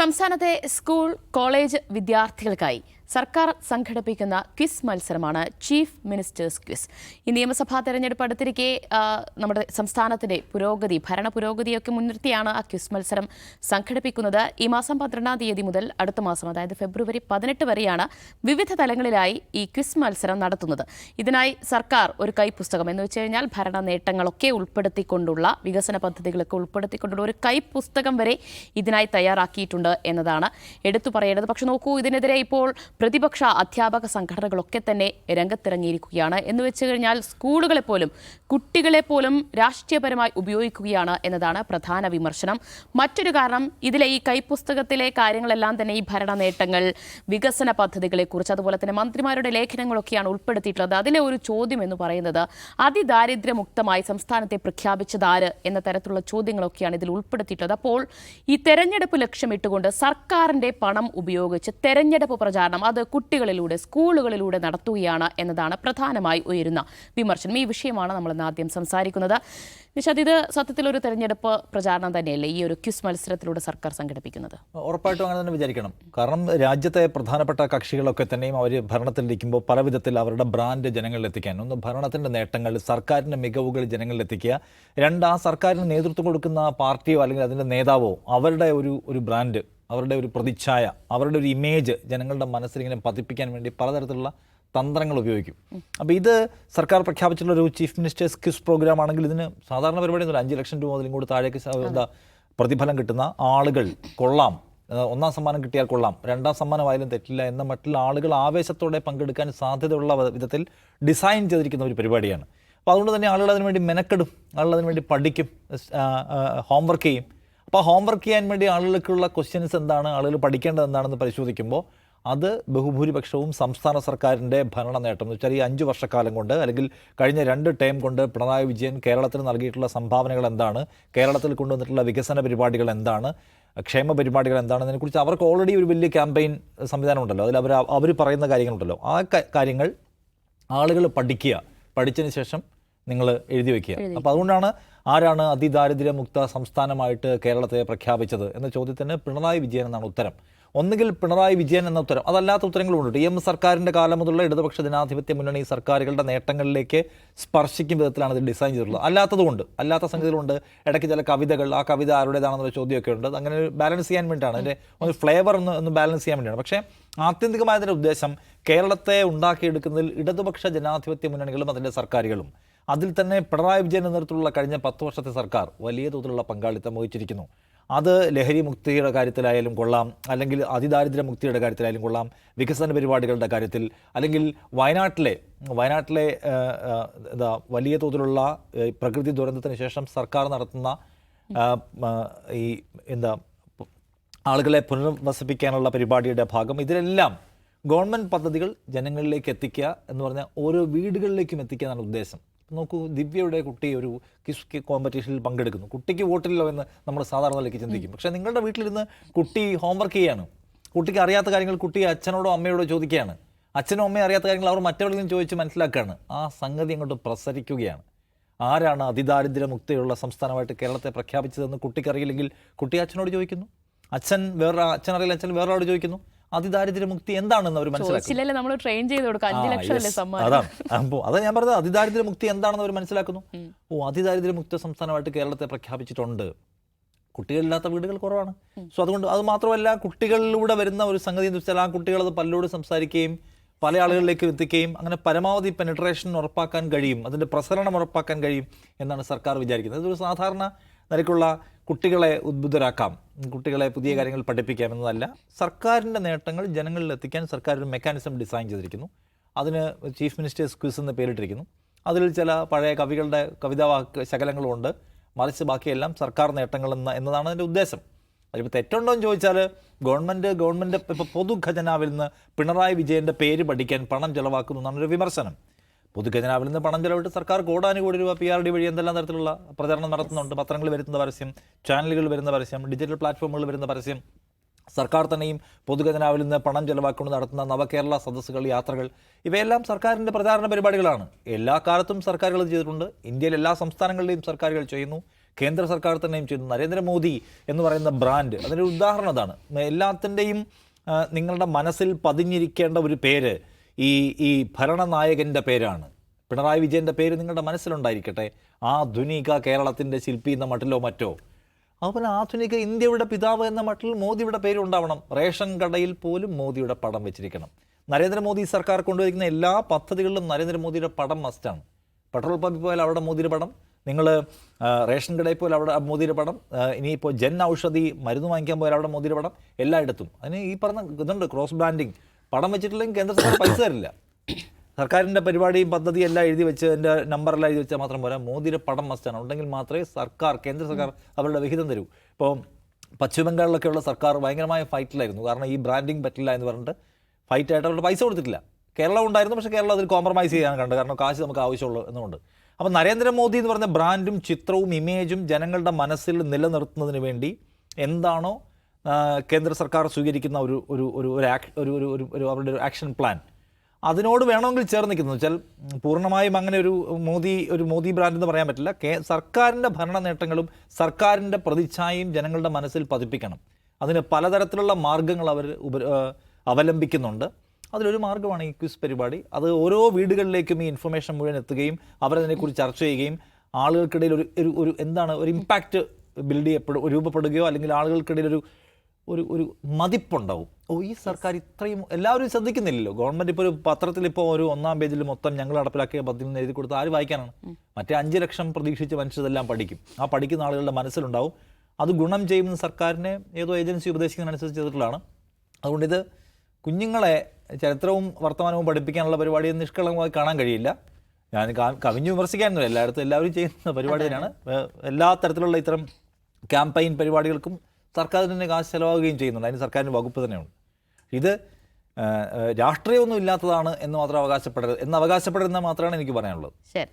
സംസ്ഥാനത്തെ school college വിദ്യാർത്ഥികൾക്കായി സർക്കാർ സംഘടിപ്പിക്കുന്ന ക്വിസ് മത്സരമാണ് ചീഫ് മിനിസ്റ്റേഴ്സ് ക്വിസ്. ഈ നിയമസഭാ തെരഞ്ഞെടുപ്പ് അടുത്തിരിക്കെ നമ്മുടെ സംസ്ഥാനത്തിന്റെ ഭരണ പുരോഗതിയൊക്കെ മുൻനിർത്തിയാണ് ആ ക്വിസ് മത്സരം സംഘടിപ്പിക്കുന്നത്. ഈ മാസം 12-ാം തീയതി മുതൽ അടുത്ത മാസം, അതായത് ഫെബ്രുവരി 18 വരെയാണ് വിവിധ തലങ്ങളിലായി ഈ ക്വിസ് മത്സരം നടത്തുന്നത്. ഇതിനായി സർക്കാർ ഒരു കൈപ്പുസ്തകം, എന്ന് വെച്ച് കഴിഞ്ഞാൽ ഭരണ നേട്ടങ്ങളൊക്കെ ഉൾപ്പെടുത്തിക്കൊണ്ടുള്ള, വികസന പദ്ധതികളൊക്കെ ഉൾപ്പെടുത്തിക്കൊണ്ടുള്ള ഒരു കൈപ്പുസ്തകം വരെ ഇതിനായി തയ്യാറാക്കിയിട്ടുണ്ട് എന്നതാണ് എടുത്തു പറയേണ്ടത്. പക്ഷെ നോക്കൂ, ഇതിനെതിരെ ഇപ്പോൾ പ്രതിപക്ഷ അധ്യാപക സംഘടനകളൊക്കെ തന്നെ രംഗത്തിറങ്ങിയിരിക്കുകയാണ്. എന്ന് വെച്ച് കഴിഞ്ഞാൽ സ്കൂളുകളെപ്പോലും കുട്ടികളെപ്പോലും രാഷ്ട്രീയപരമായി ഉപയോഗിക്കുകയാണ് എന്നതാണ് പ്രധാന വിമർശനം. മറ്റൊരു കാരണം, ഇതിലെ ഈ കൈപ്പുസ്തകത്തിലെ കാര്യങ്ങളെല്ലാം തന്നെ ഈ ഭരണ നേട്ടങ്ങൾ, വികസന പദ്ധതികളെക്കുറിച്ച്, അതുപോലെ തന്നെ മന്ത്രിമാരുടെ ലേഖനങ്ങളൊക്കെയാണ് ഉൾപ്പെടുത്തിയിട്ടുള്ളത്. അതിലെ ഒരു ചോദ്യം എന്ന് പറയുന്നത് അതിദാരിദ്ര്യമുക്തമായി സംസ്ഥാനത്തെ പ്രഖ്യാപിച്ചതാര് എന്ന തരത്തിലുള്ള ചോദ്യങ്ങളൊക്കെയാണ് ഇതിൽ ഉൾപ്പെടുത്തിയിട്ടുള്ളത്. അപ്പോൾ ഈ തെരഞ്ഞെടുപ്പ് ലക്ഷ്യമിട്ടുകൊണ്ട് സർക്കാരിൻ്റെ പണം ഉപയോഗിച്ച് തെരഞ്ഞെടുപ്പ് പ്രചാരണം അത് കുട്ടികളിലൂടെ, സ്കൂളുകളിലൂടെ നടത്തുകയാണ് എന്നതാണ് പ്രധാനമായി ഉയരുന്ന വിമർശനം. ഈ വിഷയമാണ് നമ്മൾ ഇന്ന് ആദ്യം സംസാരിക്കുന്നത്. നിഷാദ്, ഇത് സത്യത്തിൽ ഒരു തെരഞ്ഞെടുപ്പ് പ്രചാരണം തന്നെയല്ലേ ഈ ഒരു ക്വിസ് മത്സരത്തിലൂടെ സർക്കാർ സംഘടിപ്പിക്കുന്നത്? ഉറപ്പായിട്ടും അങ്ങനെ തന്നെ വിചാരിക്കണം. കാരണം രാജ്യത്തെ പ്രധാനപ്പെട്ട കക്ഷികളൊക്കെ തന്നെയും അവർ ഭരണത്തിലിരിക്കുമ്പോൾ പല വിധത്തിൽ അവരുടെ ബ്രാൻഡ് ജനങ്ങളിൽ എത്തിക്കാൻ, ഒന്ന് ഭരണത്തിൻ്റെ നേട്ടങ്ങൾ, സർക്കാരിൻ്റെ മികവുകൾ ജനങ്ങളിൽ എത്തിക്കുക, രണ്ട് ആ സർക്കാരിന് നേതൃത്വം കൊടുക്കുന്ന പാർട്ടിയോ അല്ലെങ്കിൽ അതിൻ്റെ നേതാവോ അവരുടെ ഒരു ബ്രാൻഡ്, അവരുടെ ഒരു പ്രതിച്ഛായ, അവരുടെ ഒരു ഇമേജ് ജനങ്ങളുടെ മനസ്സിൽ ഇങ്ങനെ പതിപ്പിക്കാൻ വേണ്ടി പലതരത്തിലുള്ള തന്ത്രങ്ങൾ ഉപയോഗിക്കും. അപ്പോൾ ഇത് സർക്കാർ പ്രഖ്യാപിച്ചിട്ടുള്ള ഒരു ചീഫ് മിനിസ്റ്റേഴ്സ് ക്വിസ് പ്രോഗ്രാം ആണെങ്കിൽ ഇതിന് സാധാരണ പരിപാടിയൊന്നുമില്ല. 5 ലക്ഷം രൂപ മുതൽ ഇങ്ങോട്ട് താഴേക്ക് പ്രതിഫലം കിട്ടുന്ന ആളുകൾ കൊള്ളാം, 1ാം സമ്മാനം കിട്ടിയാൽ കൊള്ളാം, 2ാം സമ്മാനമായാലും തെറ്റില്ല എന്ന മറ്റുള്ള ആളുകൾ ആവേശത്തോടെ പങ്കെടുക്കാൻ സാധ്യതയുള്ള വിധത്തിൽ ഡിസൈൻ ചെയ്തിരിക്കുന്ന ഒരു പരിപാടിയാണ്. അപ്പോൾ അതുകൊണ്ട് തന്നെ ആളുകൾ അതിനു വേണ്ടി മെനക്കെടും, ആളുകൾ അതിനു വേണ്ടി പഠിക്കും, ഹോംവർക്ക് ചെയ്യും. അപ്പോൾ ഹോംവർക്ക് ചെയ്യാൻ വേണ്ടി ആളുകൾക്കുള്ള ക്വസ്റ്റ്യൻസ് എന്താണ്, ആളുകൾ പഠിക്കേണ്ടത് എന്താണെന്ന് പരിശോധിക്കുമ്പോൾ അത് ബഹുഭൂരിപക്ഷവും സംസ്ഥാന സർക്കാരിൻ്റെ ഭരണ നേട്ടം എന്ന് വെച്ചാൽ ഈ 5 വർഷക്കാലം കൊണ്ട് അല്ലെങ്കിൽ കഴിഞ്ഞ 2 ടേം കൊണ്ട് പിണറായി വിജയൻ കേരളത്തിന് നൽകിയിട്ടുള്ള സംഭാവനകൾ എന്താണ്, കേരളത്തിൽ കൊണ്ടുവന്നിട്ടുള്ള വികസന പരിപാടികൾ എന്താണ്, ക്ഷേമ പരിപാടികൾ എന്താണെന്നതിനെക്കുറിച്ച് അവർക്ക് ഓൾറെഡി ഒരു വലിയ ക്യാമ്പയിൻ സംവിധാനം ഉണ്ടല്ലോ. അതിൽ അവർ പറയുന്ന കാര്യങ്ങളുണ്ടല്ലോ. ആ കാര്യങ്ങൾ ആളുകൾ പഠിക്കുക, പഠിച്ചതിന് ശേഷം നിങ്ങൾ എഴുതി വയ്ക്കുക. അപ്പോൾ അതുകൊണ്ടാണ് ആരാണ് അതിദാരിദ്ര്യമുക്ത സംസ്ഥാനമായിട്ട് കേരളത്തെ പ്രഖ്യാപിച്ചത് എന്ന ചോദ്യത്തിന് പിണറായി വിജയൻ എന്നാണ് ഉത്തരം. ഒന്നുകിൽ പിണറായി വിജയൻ എന്ന ഉത്തരം, അതല്ലാത്ത ഉത്തരങ്ങളുണ്ട്. TM സർക്കാരിൻ്റെ കാലം മുതലുള്ള ഇടതുപക്ഷ ജനാധിപത്യ മുന്നണി സർക്കാരുകളുടെ നേട്ടങ്ങളിലേക്ക് സ്പർശിക്കും വിധത്തിലാണ് ഇത് ഡിസൈൻ ചെയ്തിട്ടുള്ളത്. അല്ലാത്ത സംഗതികളുണ്ട്. ഇടയ്ക്ക് ചില കവിതകൾ, ആ കവിത ആരുടേതാണെന്നുള്ള ചോദ്യമൊക്കെ ഉണ്ട്. അങ്ങനെ ബാലൻസ് ചെയ്യാൻ വേണ്ടിയിട്ടാണ്, അതിൻ്റെ ഒരു ഫ്ലേവർ ഒന്ന് ബാലൻസ് ചെയ്യാൻ വേണ്ടിയാണ്. പക്ഷേ ആത്യന്തികമായതിൻ്റെ ഉദ്ദേശം കേരളത്തെ ഉണ്ടാക്കിയെടുക്കുന്നതിൽ ഇടതുപക്ഷ ജനാധിപത്യ മുന്നണികളും അതിൻ്റെ സർക്കാരുകളും, അതിൽ തന്നെ പിണറായി വിജയൻ നേതൃത്വത്തിലുള്ള കഴിഞ്ഞ 10 വർഷത്തെ സർക്കാർ വലിയ തോതിലുള്ള പങ്കാളിത്തം വഹിച്ചിരിക്കുന്നു. അത് ലഹരി മുക്തിയുടെ കാര്യത്തിലായാലും കൊള്ളാം, അല്ലെങ്കിൽ അതിദാരിദ്ര്യ മുക്തിയുടെ കാര്യത്തിലായാലും കൊള്ളാം, വികസന പരിപാടികളുടെ കാര്യത്തിൽ, അല്ലെങ്കിൽ വയനാട്ടിലെ വലിയ തോതിലുള്ള പ്രകൃതി ദുരന്തത്തിന് ശേഷം സർക്കാർ നടത്തുന്ന ആളുകളെ പുനർവസിപ്പിക്കാനുള്ള പരിപാടിയുടെ ഭാഗം, ഇതിലെല്ലാം ഗവൺമെൻറ് പദ്ധതികൾ ജനങ്ങളിലേക്ക് എത്തിക്കുക എന്ന് പറഞ്ഞാൽ ഓരോ വീടുകളിലേക്കും എത്തിക്കുക എന്നാണ് ഉദ്ദേശം. നോക്കൂ, ദിവ്യയുടെ കുട്ടി ഒരു ക്വിസ് കോമ്പറ്റീഷനിൽ പങ്കെടുക്കുന്നു. കുട്ടിക്ക് വോട്ടില്ലല്ലോ എന്ന് നമ്മൾ സാധാരണ നിലയ്ക്ക് ചിന്തിക്കും. പക്ഷേ നിങ്ങളുടെ വീട്ടിലിരുന്ന് കുട്ടി ഹോംവർക്ക് ചെയ്യാണ്. കുട്ടിക്ക് അറിയാത്ത കാര്യങ്ങൾ കുട്ടി അച്ഛനോടോ അമ്മയോടോ ചോദിക്കുകയാണ്. അച്ഛനും അമ്മയും അറിയാത്ത കാര്യങ്ങൾ അവർ മറ്റവരിൽ ചോദിച്ച് മനസ്സിലാക്കുകയാണ്. ആ സംഗതി അങ്ങോട്ട് പ്രസരിക്കുകയാണ്. ആരാണ് അതിദാരിദ്ര്യമുക്തയുള്ള സംസ്ഥാനമായിട്ട് കേരളത്തെ പ്രഖ്യാപിച്ചതെന്ന് കുട്ടിക്കറിയില്ലെങ്കിൽ കുട്ടി അച്ഛനോട് ചോദിക്കുന്നു, അച്ഛനറിയില്ല അച്ഛൻ വേറൊരാളോട് ചോദിക്കുന്നു. അതിദാരിദ്ര്യമുക്തി എന്താണെന്ന് അവർ മനസ്സിലാക്കുന്നു. അതാ ഞാൻ പറഞ്ഞത്, അതിദാരിദ്ര്യമുക്തി എന്താണെന്ന് അവർ മനസ്സിലാക്കുന്നു. അതിദാരിദ്ര്യമുക്ത സംസ്ഥാനമായിട്ട് കേരളത്തെ പ്രഖ്യാപിച്ചിട്ടുണ്ട്. കുട്ടികളില്ലാത്ത വീടുകൾ കുറവാണ്. സോ അതുകൊണ്ട് അത് മാത്രമല്ല, കുട്ടികളിലൂടെ വരുന്ന ഒരു സംഗതി എന്ന് വെച്ചാൽ ആ കുട്ടികൾ അത് പലരോട് സംസാരിക്കുകയും പല ആളുകളിലേക്ക് എത്തിക്കുകയും അങ്ങനെ പരമാവധി പെനിട്രേഷൻ ഉറപ്പാക്കാൻ കഴിയും, അതിൻ്റെ പ്രസരണം ഉറപ്പാക്കാൻ കഴിയും എന്നാണ് സർക്കാർ വിചാരിക്കുന്നത്. ഇതൊരു സാധാരണ നിലയ്ക്കുള്ള കുട്ടികളെ ഉദ്ബുദ്ധരാക്കാം, കുട്ടികളെ പുതിയ കാര്യങ്ങൾ പഠിപ്പിക്കാം എന്നതല്ല. സർക്കാരിൻ്റെ നേട്ടങ്ങൾ ജനങ്ങളിൽ എത്തിക്കാൻ സർക്കാർ ഒരു മെക്കാനിസം ഡിസൈൻ ചെയ്തിരിക്കുന്നു. അതിന് ചീഫ് മിനിസ്റ്റേഴ്സ് ക്വിസ് എന്ന് പേരിട്ടിരിക്കുന്നു. അതിൽ ചില പഴയ കവികളുടെ കവിതാ ശകലങ്ങളുമുണ്ട്. മറിച്ച് ബാക്കിയെല്ലാം സർക്കാർ നേട്ടങ്ങൾ എന്നതാണ് അതിൻ്റെ ഉദ്ദേശം. അതിപ്പോൾ തെറ്റുണ്ടോ എന്ന് ചോദിച്ചാൽ, ഗവൺമെൻറ് ഇപ്പോൾ പൊതുഖജനാവിൽ നിന്ന് പിണറായി വിജയൻ്റെ പേര് പഠിക്കാൻ പണം ചെലവാക്കുന്നു എന്നാണ് ഒരു വിമർശനം. പൊതുഖജനാവിൽ നിന്ന് പണം ചെലവിട്ട് സർക്കാർ കോടാനുകോടി രൂപ PRD വഴി എന്തെല്ലാം തരത്തിലുള്ള പ്രചരണം നടത്തുന്നുണ്ട്. പത്രങ്ങളിൽ വരുന്ന പരസ്യം, ചാനലുകളിൽ വരുന്ന പരസ്യം, ഡിജിറ്റൽ പ്ലാറ്റ്ഫോമുകളിൽ വരുന്ന പരസ്യം, സർക്കാർ തന്നെയും പൊതുഖജനാവിൽ നിന്ന് പണം ചെലവാക്കൊണ്ട് നടത്തുന്ന നവകേരള സദസ്സുകൾ, യാത്രകൾ, ഇവയെല്ലാം സർക്കാരിൻ്റെ പ്രചാരണ പരിപാടികളാണ്. എല്ലാ കാലത്തും സർക്കാരുകൾ ചെയ്തിട്ടുണ്ട്. ഇന്ത്യയിലെ എല്ലാ സംസ്ഥാനങ്ങളിലെയും സർക്കാരുകൾ ചെയ്യുന്നു. കേന്ദ്ര സർക്കാർ തന്നെയും ചെയ്യുന്നു. നരേന്ദ്രമോദി എന്ന് പറയുന്ന ബ്രാൻഡ് അതിൻ്റെ ഉദാഹരണം അതാണ്. എല്ലാത്തിൻ്റെയും നിങ്ങളുടെ മനസ്സിൽ പതിഞ്ഞിരിക്കേണ്ട ഒരു പേര് ഈ ഭരണനായകൻ്റെ പേരാണ്. പിണറായി വിജയൻ്റെ പേര് നിങ്ങളുടെ മനസ്സിലുണ്ടായിരിക്കട്ടെ. ആധുനിക കേരളത്തിൻ്റെ ശില്പി എന്ന മട്ടിലോ മറ്റോ. അതുപോലെ ആധുനിക ഇന്ത്യയുടെ പിതാവ് എന്ന മട്ടിൽ മോദിയുടെ പേരുണ്ടാവണം. റേഷൻ കടയിൽ പോലും മോദിയുടെ പടം വെച്ചിരിക്കണം. നരേന്ദ്രമോദി സർക്കാർ കൊണ്ടുവരുന്ന എല്ലാ പദ്ധതികളിലും നരേന്ദ്രമോദിയുടെ പടം മസ്റ്റാണ്. പെട്രോൾ പമ്പിൽ പോയാൽ അവിടെ മോദിയുടെ പടം, നിങ്ങൾ റേഷൻ കടയിൽ പോയാൽ അവിടെ മോദിയുടെ പടം, ഇനിയിപ്പോൾ ജൻ ഔഷധി മരുന്ന് വാങ്ങിക്കാൻ പോയാൽ അവിടെ മോദിയുടെ പടം, എല്ലായിടത്തും. അതിന് ഈ പറഞ്ഞ ഇതുണ്ട്, ക്രോസ് ബ്രാൻഡിങ്. പടം വെച്ചിട്ടില്ലെങ്കിൽ കേന്ദ്ര സർക്കാർ പൈസ തരില്ല. സർക്കാരിൻ്റെ പരിപാടിയും പദ്ധതിയും എല്ലാം എഴുതി വെച്ച് എൻ്റെ നമ്പറെല്ലാം എഴുതി വെച്ചാൽ മാത്രം പോരാ, മോദിയുടെ പടം മസ്റ്റാണ്. ഉണ്ടെങ്കിൽ മാത്രമേ കേന്ദ്ര സർക്കാർ അവരുടെ വിഹിതം തരൂ. ഇപ്പോൾ പശ്ചിമ ബംഗാളിലൊക്കെയുള്ള സർക്കാർ ഭയങ്കരമായ ഫൈറ്റിലായിരുന്നു. കാരണം ഈ ബ്രാൻഡിങ് പറ്റില്ല എന്ന് പറഞ്ഞിട്ട് ഫൈറ്റായിട്ട് അവരുടെ പൈസ കൊടുത്തിട്ടില്ല. കേരളം ഉണ്ടായിരുന്നു, പക്ഷേ കേരളം അതിൽ കോംപ്രമൈസ് ചെയ്യാൻ കണ്ടത്. കാരണം കാശ് നമുക്ക് ആവശ്യമുള്ളൂ എന്നുകൊണ്ട്. അപ്പോൾ നരേന്ദ്രമോദി എന്ന് പറഞ്ഞ ബ്രാൻഡും ചിത്രവും ഇമേജും ജനങ്ങളുടെ മനസ്സിൽ നിലനിർത്തുന്നതിന് വേണ്ടി എന്താണോ കേന്ദ്ര സർക്കാർ സ്വീകരിക്കുന്ന ഒരു അവരുടെ ഒരു ആക്ഷൻ പ്ലാൻ, അതിനോട് വേണമെങ്കിൽ ചേർന്ന് നിൽക്കുന്നത് വെച്ചാൽ പൂർണ്ണമായും അങ്ങനെ ഒരു മോദി ബ്രാൻഡ് എന്ന് പറയാൻ പറ്റില്ല. സർക്കാരിൻ്റെ ഭരണ നേട്ടങ്ങളും സർക്കാരിൻ്റെ പ്രതിച്ഛായയും ജനങ്ങളുടെ മനസ്സിൽ പതിപ്പിക്കണം. അതിന് പലതരത്തിലുള്ള മാർഗങ്ങൾ അവർ അവലംബിക്കുന്നുണ്ട്. അതിലൊരു മാർഗ്ഗമാണ് ഈ ക്വിസ് പരിപാടി. അത് ഓരോ വീടുകളിലേക്കും ഈ ഇൻഫർമേഷൻ മുഴുവൻ എത്തുകയും അവരതിനെക്കുറിച്ച് ചർച്ച ചെയ്യുകയും ആളുകൾക്കിടയിൽ ഒരു ഇമ്പാക്റ്റ് രൂപപ്പെടുകയോ അല്ലെങ്കിൽ ആളുകൾക്കിടയിൽ ഒരു മതിപ്പുണ്ടാവും. ഈ സർക്കാർ ഇത്രയും എല്ലാവരും ശ്രദ്ധിക്കുന്നില്ലല്ലോ. ഗവൺമെൻറ് ഇപ്പോൾ ഒരു പത്രത്തിൽ ഇപ്പോൾ ഒരു 1-ാം പേജിൽ മൊത്തം ഞങ്ങൾ നടപ്പിലാക്കിയ പദ്ധതി എഴുതി കൊടുത്ത് ആര് വായിക്കാനാണ്? മറ്റേ 5 ലക്ഷം പ്രതീക്ഷിച്ച് മനുഷ്യരെല്ലാം പഠിക്കും. ആ പഠിക്കുന്ന ആളുകളുടെ മനസ്സിലുണ്ടാവും. അത് ഗുണം ചെയ്യുന്ന സർക്കാരിനെ ഏതോ ഏജൻസി ഉപദേശിക്കുന്നതിനനുസരിച്ച് ചെയ്തിട്ടുള്ളതാണ്. അതുകൊണ്ട് ഇത് കുഞ്ഞുങ്ങളെ ചരിത്രവും വർത്തമാനവും പഠിപ്പിക്കാനുള്ള പരിപാടി നിഷ്കളങ്കമായി കാണാൻ കഴിയില്ല. ഞാൻ കവിഞ്ഞു വിമർശിക്കാനൊന്നുമില്ല, എല്ലാവരും ചെയ്യുന്ന പരിപാടി തന്നെയാണ്. എല്ലാ തരത്തിലുള്ള ഇത്തരം ക്യാമ്പയിൻ പരിപാടികൾക്കും സർക്കാർ തന്നെ കാശ് ചെലവാകുകയും ചെയ്യുന്നുണ്ട്. അതിന് സർക്കാരിന് വകുപ്പ് തന്നെയുണ്ട്. ഇത് രാഷ്ട്രീയമൊന്നും ഇല്ലാത്തതാണ് എന്ന് മാത്രം അവകാശപ്പെടരുതെന്ന് മാത്രമാണ് എനിക്ക് പറയാനുള്ളത്. ശരി,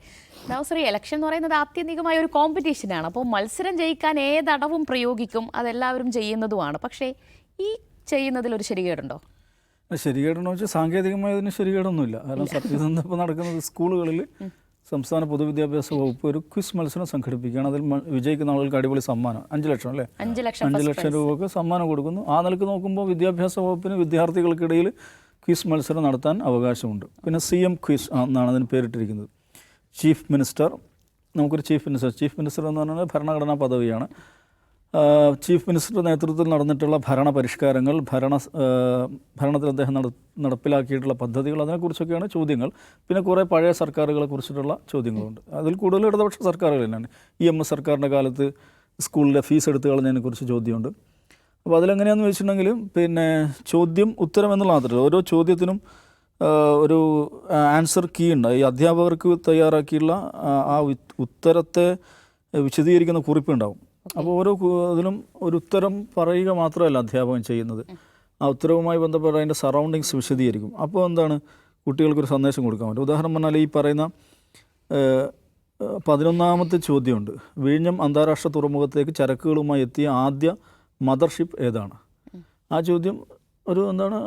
നൗസറി, ഇലക്ഷൻ എന്ന് പറയുന്നത് ആത്യന്തികമായ ഒരു കോമ്പറ്റീഷനാണ്. അപ്പോൾ മത്സരം ജയിക്കാൻ ഏതടവും പ്രയോഗിക്കും, അതെല്ലാവരും ചെയ്യുന്നതുമാണ്. പക്ഷേ ഈ ചെയ്യുന്നതിൽ ഒരു ശരികേടുണ്ടോ? ശരികേടെന്ന് വെച്ചാൽ സാങ്കേതികമായി അതിന് ശരികേടൊന്നുമില്ല. കാരണം സത്യസന്ധ ഇപ്പോൾ നടക്കുന്നത് സ്കൂളുകളിൽ സംസ്ഥാന പൊതുവിദ്യാഭ്യാസ വകുപ്പ് ഒരു ക്വിസ് മത്സരം സംഘടിപ്പിക്കുകയാണ്. അതിൽ വിജയിക്കുന്ന ആളുകൾക്ക് അടിപൊളി സമ്മാനം 5 ലക്ഷം അല്ലേ, 5 ലക്ഷം രൂപക്ക് സമ്മാനം കൊടുക്കുന്നു. ആ നിലക്ക് നോക്കുമ്പോൾ വിദ്യാഭ്യാസ വകുപ്പിന് വിദ്യാർത്ഥികൾക്കിടയിൽ ക്വിസ് മത്സരം നടത്താൻ അവകാശമുണ്ട്. പിന്നെ CM ക്വിസ് എന്നാണ് അതിന് പേരിട്ടിരിക്കുന്നത്. ചീഫ് മിനിസ്റ്റർ, നമുക്കൊരു ചീഫ് മിനിസ്റ്റർ എന്ന് പറഞ്ഞാൽ ഭരണഘടനാ പദവിയാണ്. ചീഫ് മിനിസ്റ്ററുടെ നേതൃത്വത്തിൽ നടന്നിട്ടുള്ള ഭരണ പരിഷ്കാരങ്ങൾ, ഭരണത്തിൽ അദ്ദേഹം നടപ്പിലാക്കിയിട്ടുള്ള പദ്ധതികൾ, അതിനെക്കുറിച്ചൊക്കെയാണ് ചോദ്യങ്ങൾ. പിന്നെ കുറേ പഴയ സർക്കാരുകളെ കുറിച്ചിട്ടുള്ള ചോദ്യങ്ങളുണ്ട്. അതിൽ കൂടുതൽ ഇടതുപക്ഷ സർക്കാരുകൾ തന്നെയാണ്. EMS സർക്കാരിൻ്റെ കാലത്ത് സ്കൂളിലെ ഫീസ് എടുത്തു കളഞ്ഞതിനെക്കുറിച്ച് ചോദ്യമുണ്ട്. അപ്പോൾ അതിലെങ്ങനെയാണെന്ന് വെച്ചിട്ടുണ്ടെങ്കിൽ പിന്നെ ചോദ്യം ഉത്തരം എന്നുള്ള മാത്രമല്ല, ഓരോ ചോദ്യത്തിനും ഒരു ആൻസർ കീ ഉണ്ട്. ഈ അധ്യാപകർക്ക് തയ്യാറാക്കിയുള്ള ആ ഉത്തരത്തെ വിശദീകരിക്കുന്ന കുറിപ്പുണ്ടാവും. അപ്പോൾ ഓരോ ഇതിലും ഒരു ഉത്തരം പറയുക മാത്രമല്ല അധ്യാപകൻ ചെയ്യുന്നത്, ആ ഉത്തരവുമായി ബന്ധപ്പെട്ട അതിൻ്റെ സറൗണ്ടിങ്സ് വിശദീകരിക്കും. അപ്പോൾ എന്താണ്, കുട്ടികൾക്കൊരു സന്ദേശം കൊടുക്കാൻ പറ്റും. ഉദാഹരണം പറഞ്ഞാൽ ഈ പറയുന്ന 11ാമത്തെ ചോദ്യമുണ്ട്. വിഴിഞ്ഞം അന്താരാഷ്ട്ര തുറമുഖത്തേക്ക് ചരക്കുകളുമായി എത്തിയ ആദ്യ മദർഷിപ്പ് ഏതാണ്? ആ ചോദ്യം ഒരു എന്താണ്,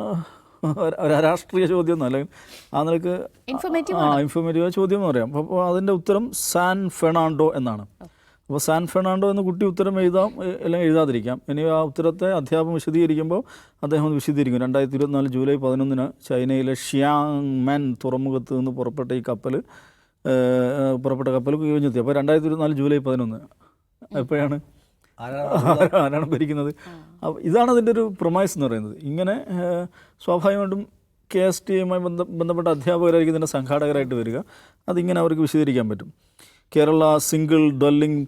രാഷ്ട്രീയ ചോദ്യം എന്നല്ല, ആ നിലക്ക് ഇൻഫോർമേറ്റീവ് ചോദ്യം എന്ന് പറയാം. അപ്പോൾ അതിൻ്റെ ഉത്തരം സാൻ ഫെർണാണ്ടോ എന്നാണ്. അപ്പോൾ സാൻ ഫെർണാണ്ടോ എന്ന് കുട്ടി ഉത്തരം എഴുതാം അല്ലെങ്കിൽ എഴുതാതിരിക്കാം. ഇനി ആ ഉത്തരത്തെ അധ്യാപകൻ വിശദീകരിക്കുമ്പോൾ അദ്ദേഹം വിശദീകരിക്കും. 2024 ജൂലൈ 11 ചൈനയിലെ ഷിയാങ്മെൻ തുറമുഖത്ത് നിന്ന് പുറപ്പെട്ട കപ്പൽ കുഞ്ഞെത്തി. അപ്പോൾ 2024 ജൂലൈ 11 എപ്പോഴാണ്, ആരാണ് ഭരിക്കുന്നത്? അപ്പോൾ ഇതാണ് അതിൻ്റെ ഒരു പ്രൊമൈസ് എന്ന് പറയുന്നത്. ഇങ്ങനെ സ്വാഭാവികമായിട്ടും KSTയുമായി ബന്ധപ്പെട്ട അധ്യാപകരായിരിക്കും ഇതിൻ്റെ സംഘാടകരായിട്ട് വരിക. അതിങ്ങനെ അവർക്ക് വിശദീകരിക്കാൻ പറ്റും. Kerala single dwelling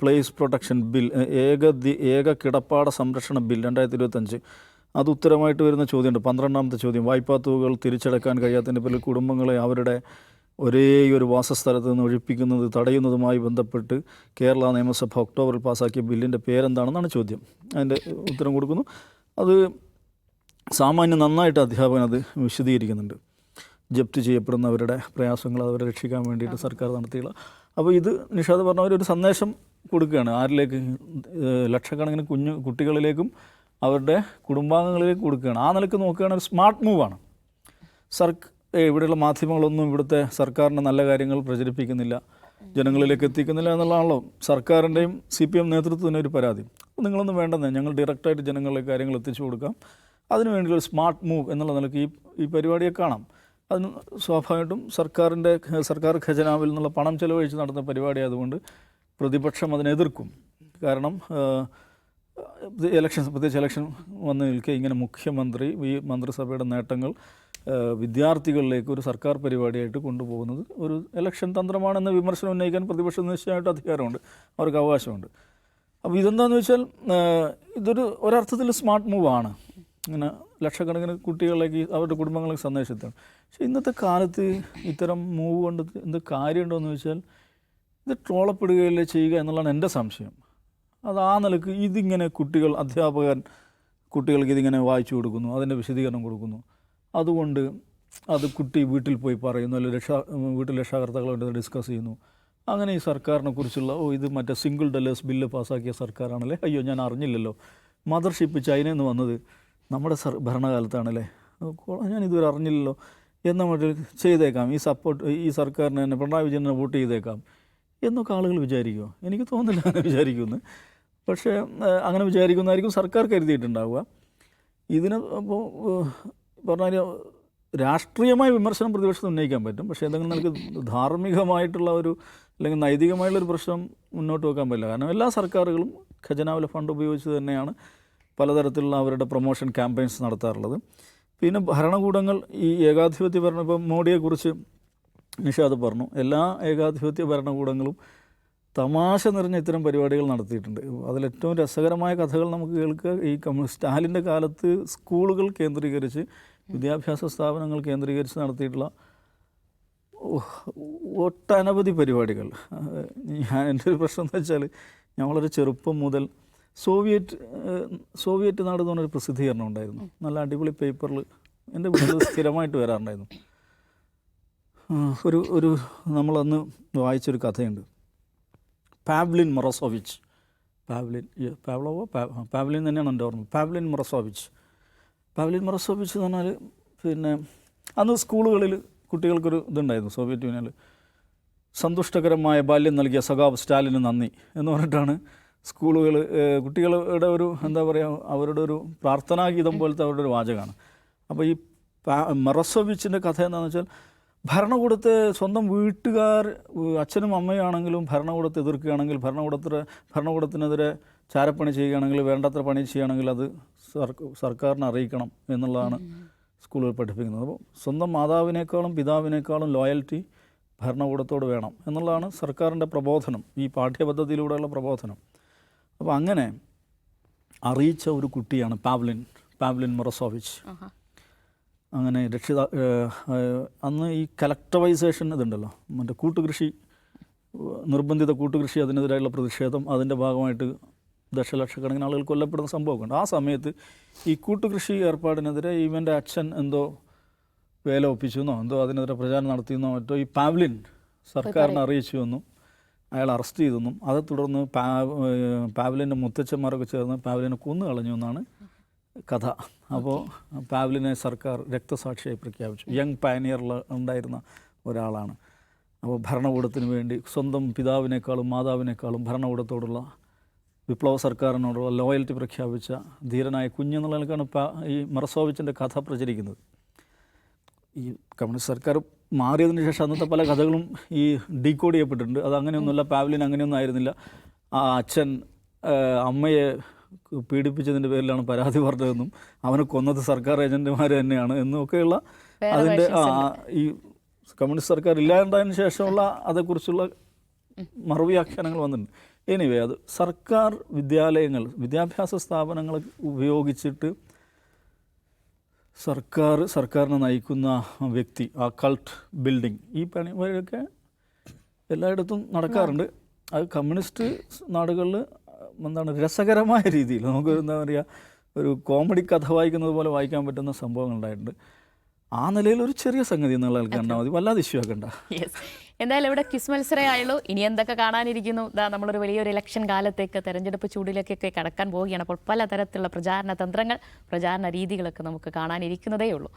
place protection bill, ഏക കിടപ്പാട സംരക്ഷണ ബിൽ 2025, അത് ഉത്തരമായിട്ട് വരുന്ന ചോദ്യമുണ്ട്. 12ാമത്തെ ചോദ്യം, വായ്പാ തുകകൾ തിരിച്ചടക്കാൻ കഴിയാത്തതിൻ്റെ പേരിൽ കുടുംബങ്ങളെ അവരുടെ ഒരേ ഒരു വാസസ്ഥലത്ത് നിന്ന് ഒഴിപ്പിക്കുന്നത് തടയുന്നതുമായി ബന്ധപ്പെട്ട് കേരള നിയമസഭ ഒക്ടോബറിൽ പാസ്സാക്കിയ ബില്ലിൻ്റെ പേരെന്താണെന്നാണ് ചോദ്യം. അതിൻ്റെ ഉത്തരം കൊടുക്കുന്നു. അത് സാമാന്യം നന്നായിട്ട് അധ്യാപകൻ അത് വിശദീകരിക്കുന്നുണ്ട്. ജപ്തി ചെയ്യപ്പെടുന്നവരുടെ പ്രയാസങ്ങൾ അവരെ രക്ഷിക്കാൻ വേണ്ടിയിട്ട് സർക്കാർ നടത്തിയുള്ള. അപ്പോൾ ഇത് നിഷാദ് പറഞ്ഞ ഒരു സന്ദേശം കൊടുക്കുകയാണ്. ആരിലേക്ക്? ലക്ഷക്കണക്കിന് കുട്ടികളിലേക്കും അവരുടെ കുടുംബാംഗങ്ങളിലേക്ക് കൊടുക്കുകയാണ്. ആ നിലക്ക് നോക്കുകയാണെങ്കിൽ ഒരു സ്മാർട്ട് മൂവാണ്. ഇവിടെയുള്ള മാധ്യമങ്ങളൊന്നും ഇവിടുത്തെ സർക്കാരിൻ്റെ നല്ല കാര്യങ്ങൾ പ്രചരിപ്പിക്കുന്നില്ല. ജനങ്ങളിലേക്ക് എത്തിക്കുന്നില്ല എന്നുള്ളതാണല്ലോ സർക്കാരിൻ്റെയും CPM നേതൃത്വത്തിൻ്റെ ഒരു പരാതി. നിങ്ങളൊന്നും വേണ്ടെന്നേ, ഞങ്ങൾ ഡയറക്റ്റായിട്ട് ജനങ്ങളിലേക്ക് കാര്യങ്ങൾ എത്തിച്ചു കൊടുക്കാം. അതിനുവേണ്ടി ഒരു സ്മാർട്ട് മൂവ് എന്നുള്ള നിലയ്ക്ക് ഈ പരിപാടിയെ കാണാം. അതിന് സ്വാഭാവികമായിട്ടും സർക്കാർ ഖജനാവിൽ നിന്നുള്ള പണം ചെലവഴിച്ച് നടത്തുന്ന പരിപാടി ആയതുകൊണ്ട് പ്രതിപക്ഷം അതിനെ എതിർക്കും. കാരണം പ്രത്യേകിച്ച് ഇലക്ഷൻ വന്ന് നിൽക്കെ ഇങ്ങനെ മുഖ്യമന്ത്രി ഈ മന്ത്രിസഭയുടെ നേട്ടങ്ങൾ വിദ്യാർത്ഥികളിലേക്ക് ഒരു സർക്കാർ പരിപാടിയായിട്ട് കൊണ്ടുപോകുന്നത് ഒരു ഇലക്ഷൻ തന്ത്രമാണെന്ന വിമർശനം ഉന്നയിക്കാൻ പ്രതിപക്ഷം നിശ്ചയമായിട്ട് അധികാരമുണ്ട്, അവർക്ക് അവകാശമുണ്ട്. അപ്പോൾ ഇതെന്താണെന്ന് വെച്ചാൽ ഒരർത്ഥത്തിൽ സ്മാർട്ട് മൂവാണ്. ഇങ്ങനെ ലക്ഷക്കണക്കിന് കുട്ടികളിലേക്ക് അവരുടെ കുടുംബങ്ങളിലേക്ക് സന്ദേശത്താണ്. പക്ഷേ ഇന്നത്തെ കാലത്ത് ഇത്തരം മൂവ് കൊണ്ട് എന്ത് കാര്യമുണ്ടോയെന്ന് വെച്ചാൽ ഇത് ട്രോളപ്പെടുകയല്ലേ ചെയ്യുക എന്നുള്ളതാണ് എൻ്റെ സംശയം. അത് ആ നിലക്ക് ഇതിങ്ങനെ അധ്യാപകൻ കുട്ടികൾക്ക് ഇതിങ്ങനെ വായിച്ചു കൊടുക്കുന്നു, അതിൻ്റെ വിശദീകരണം കൊടുക്കുന്നു. അതുകൊണ്ട് അത് കുട്ടി വീട്ടിൽ പോയി പറയുന്നു, അല്ലെങ്കിൽ വീട്ടിൽ രക്ഷാകർത്താക്കളോട് ഡിസ്കസ് ചെയ്യുന്നു. അങ്ങനെ ഈ സർക്കാരിനെ കുറിച്ചുള്ള ഇത് മറ്റേ സിംഗിൾ ഡെല്ലേഴ്സ് ബില്ല് പാസ്സാക്കിയ സർക്കാരാണല്ലേ, അയ്യോ ഞാൻ അറിഞ്ഞില്ലല്ലോ, മദർഷിപ്പ് ചൈനയിൽ നിന്ന് വന്നത് നമ്മുടെ ഭരണകാലത്താണല്ലേ, ഞാനിതുവരെ അറിഞ്ഞില്ലല്ലോ എന്ന മട്ടിൽ ചെയ്തേക്കാം, ഈ സർക്കാരിനെ തന്നെ പിണറായി വിജയനെ വോട്ട് ചെയ്തേക്കാം എന്നൊക്കെ ആളുകൾ വിചാരിക്കുമോ? എനിക്ക് തോന്നുന്നില്ല അങ്ങനെ വിചാരിക്കുമെന്ന്. പക്ഷേ അങ്ങനെ വിചാരിക്കുന്നതായിരിക്കും സർക്കാർ കരുതിയിട്ടുണ്ടാവുക. ഇതിന് അപ്പോൾ പറഞ്ഞാൽ രാഷ്ട്രീയമായ വിമർശനം പ്രതിപക്ഷത്ത് ഉന്നയിക്കാൻ പറ്റും, പക്ഷേ എന്തെങ്കിലും നമുക്ക് ധാർമ്മികമായിട്ടുള്ള അല്ലെങ്കിൽ നൈതികമായിട്ടുള്ളൊരു പ്രശ്നം മുന്നോട്ട് വെക്കാൻ പറ്റില്ല. കാരണം എല്ലാ സർക്കാരുകളും ഖജനാവിലെ ഫണ്ട് ഉപയോഗിച്ച് തന്നെയാണ് പലതരത്തിലുള്ള അവരുടെ പ്രൊമോഷൻ ക്യാമ്പയിൻസ് നടത്താറുള്ളത്. പിന്നെ ഭരണകൂടങ്ങൾ ഈ ഏകാധിപത്യ ഭരണം, ഇപ്പോൾ മോഡിയെക്കുറിച്ച് നിഷാദ് പറഞ്ഞു, എല്ലാ ഏകാധിപത്യ ഭരണകൂടങ്ങളും തമാശ നിറഞ്ഞ ഇത്തരം പരിപാടികൾ നടത്തിയിട്ടുണ്ട്. അതിലേറ്റവും രസകരമായ കഥകൾ നമുക്ക് കേൾക്കുക ഈ സ്റ്റാലിൻ്റെ കാലത്ത് സ്കൂളുകൾ കേന്ദ്രീകരിച്ച്, വിദ്യാഭ്യാസ സ്ഥാപനങ്ങൾ കേന്ദ്രീകരിച്ച് നടത്തിയിട്ടുള്ള ഒട്ടനവധി പരിപാടികൾ. എൻ്റെ ഒരു പ്രശ്നം എന്ന് വെച്ചാൽ ഞാൻ വളരെ ചെറുപ്പം മുതൽ സോവിയറ്റ് നാട് എന്ന് പറഞ്ഞൊരു പ്രസിദ്ധീകരണം ഉണ്ടായിരുന്നു. നല്ല അടിപൊളി പേപ്പറിൽ എൻ്റെ വീട്ടിൽ സ്ഥിരമായിട്ട് വരാറുണ്ടായിരുന്നു. ഒരു നമ്മളന്ന് വായിച്ചൊരു കഥയുണ്ട്. പാവ്ലിൻ മൊറസോവിച്ച്, പാവ്ലിൻ തന്നെയാണ് എൻ്റെ ഓർമ്മ. പാവ്ലിൻ മൊറസോവിച്ച് എന്ന് പറഞ്ഞാൽ പിന്നെ അന്ന് സ്കൂളുകളിൽ കുട്ടികൾക്കൊരു ഇതുണ്ടായിരുന്നു. സോവിയറ്റ് യൂണിയനിൽ സന്തുഷ്ടകരമായ ബാല്യം നൽകിയ സഖാവ് സ്റ്റാലിന് നന്ദി എന്ന് പറഞ്ഞിട്ടാണ് സ്കൂളുകൾ കുട്ടികളുടെ എന്താ പറയുക, അവരുടെ ഒരു പ്രാർത്ഥനാഗീതം പോലത്തെ അവരുടെ ഒരു വാചകമാണ്. അപ്പോൾ ഈ മൊറസോവിച്ചിൻ്റെ കഥ എന്താണെന്ന് വെച്ചാൽ ഭരണകൂടത്തെ സ്വന്തം വീട്ടുകാർ അച്ഛനും അമ്മയാണെങ്കിലും ഭരണകൂടത്തെ എതിർക്കുകയാണെങ്കിൽ, ഭരണകൂടത്തിനെതിരെ ചാരപ്പണി ചെയ്യുകയാണെങ്കിൽ, വേണ്ടത്ര പണി ചെയ്യുകയാണെങ്കിൽ അത് സർക്കാരിനെ അറിയിക്കണം എന്നുള്ളതാണ് സ്കൂളുകൾ പഠിപ്പിക്കുന്നത്. അപ്പോൾ സ്വന്തം മാതാവിനേക്കാളും പിതാവിനേക്കാളും ലോയൽറ്റി ഭരണകൂടത്തോട് വേണം എന്നുള്ളതാണ് സർക്കാരിൻ്റെ പ്രബോധനം, ഈ പാഠ്യപദ്ധതിയിലൂടെയുള്ള പ്രബോധനം. അപ്പോൾ അങ്ങനെ അറിയിച്ച ഒരു കുട്ടിയാണ് പാവ്ലിൻ മൊറസോവിച്ച്. അങ്ങനെ അന്ന് ഈ കലക്ടവൈസേഷൻ ഇതുണ്ടല്ലോ, മറ്റേ കൂട്ടുകൃഷി, നിർബന്ധിത കൂട്ടുകൃഷി, അതിനെതിരായുള്ള പ്രതിഷേധം, അതിൻ്റെ ഭാഗമായിട്ട് ദശലക്ഷക്കണക്കിന് ആളുകൾ കൊല്ലപ്പെടുന്ന സംഭവമൊക്കെ ഉണ്ട്. ആ സമയത്ത് ഈ കൂട്ടുകൃഷി ഏർപ്പാടിനെതിരെ ഇവൻ്റെ അച്ഛൻ എന്തോ വേല ഒപ്പിച്ചു എന്നോ എന്തോ അതിനെതിരെ പ്രചാരണം നടത്തിയെന്നോ മറ്റോ ഈ പാവ്ലിൻ സർക്കാരിനെ അറിയിച്ചു എന്നും അയാൾ അറസ്റ്റ് ചെയ്തെന്നും അതേ തുടർന്ന് പാവ്ലിൻ്റെ മുത്തച്ഛന്മാരൊക്കെ ചേർന്ന് പാവ്ലിനെ കൊന്നു കളഞ്ഞു എന്നാണ് കഥ. അപ്പോൾ പാവ്ലിനെ സർക്കാർ രക്തസാക്ഷിയായി പ്രഖ്യാപിച്ചു. യങ് പയനിയറിൽ ഉണ്ടായിരുന്ന ഒരാളാണ്. അപ്പോൾ ഭരണകൂടത്തിന് വേണ്ടി സ്വന്തം പിതാവിനേക്കാളും മാതാവിനേക്കാളും ഭരണകൂടത്തോടുള്ള വിപ്ലവ സർക്കാരിനോടുള്ള ലോയൽറ്റി പ്രഖ്യാപിച്ച ധീരനായ കുഞ്ഞെന്നുള്ള നിലക്കാണ് ഈ മൊറസോവിച്ചിൻ്റെ കഥ പ്രചരിക്കുന്നത്. ഈ കമ്മ്യൂണിസ്റ്റ് സർക്കാർ മാറിയതിന് ശേഷം അന്നത്തെ പല കഥകളും ഈ ഡീകോഡ് ചെയ്യപ്പെട്ടിട്ടുണ്ട്. അത് അങ്ങനെയൊന്നുമല്ല, പാവ്ലിൻ അങ്ങനെയൊന്നും ആയിരുന്നില്ല. ആ അച്ഛൻ അമ്മയെ പീഡിപ്പിച്ചതിൻ്റെ പേരിലാണ് പരാതി പറഞ്ഞതെന്നും അവനെ കൊന്നത് സർക്കാർ ഏജൻറ്റുമാർ തന്നെയാണ് എന്നൊക്കെയുള്ള അതിൻ്റെ ഈ കമ്മ്യൂണിസ്റ്റ് സർക്കാർ ഇല്ലാണ്ടായതിനു ശേഷമുള്ള അതേക്കുറിച്ചുള്ള മറുവ്യാഖ്യാനങ്ങൾ വന്നിട്ടുണ്ട്. എനിവേ, അത് സർക്കാർ വിദ്യാഭ്യാസ സ്ഥാപനങ്ങൾ ഉപയോഗിച്ചിട്ട് സർക്കാരിനെ നയിക്കുന്ന വ്യക്തി, ആ കൾട്ട് ബിൽഡിംഗ്, ഈ പണി വഴിയൊക്കെ എല്ലായിടത്തും നടക്കാറുണ്ട്. അത് കമ്മ്യൂണിസ്റ്റ് നാടുകളിൽ എന്താണ് രസകരമായ രീതിയിൽ നമുക്ക് എന്താ പറയുക, ഒരു കോമഡി കഥ വായിക്കുന്നത് പോലെ വായിക്കാൻ പറ്റുന്ന സംഭവങ്ങൾ ഉണ്ടായിട്ടുണ്ട്. ആ നിലയിൽ ഒരു ചെറിയ സംഗതി എന്നുള്ള ആൾക്ക് കണ്ടാൽ മതി, വല്ലാതെ ഇഷ്യൂ ആക്കണ്ട. എന്തായാലും ഇവിടെ ക്വിസ് മത്സരമേ ആയുള്ളൂ. ഇനി എന്തൊക്കെ കാണാനിരിക്കുന്നു? നമ്മളൊരു വലിയൊരു ഇലക്ഷൻ കാലത്തേക്ക്, തെരഞ്ഞെടുപ്പ് ചൂടിലേക്കൊക്കെ കടക്കാൻ പോവുകയാണ്. അപ്പോൾ പലതരത്തിലുള്ള പ്രചാരണ തന്ത്രങ്ങൾ, പ്രചാരണ രീതികളൊക്കെ നമുക്ക് കാണാനിരിക്കുന്നതേ ഉള്ളൂ.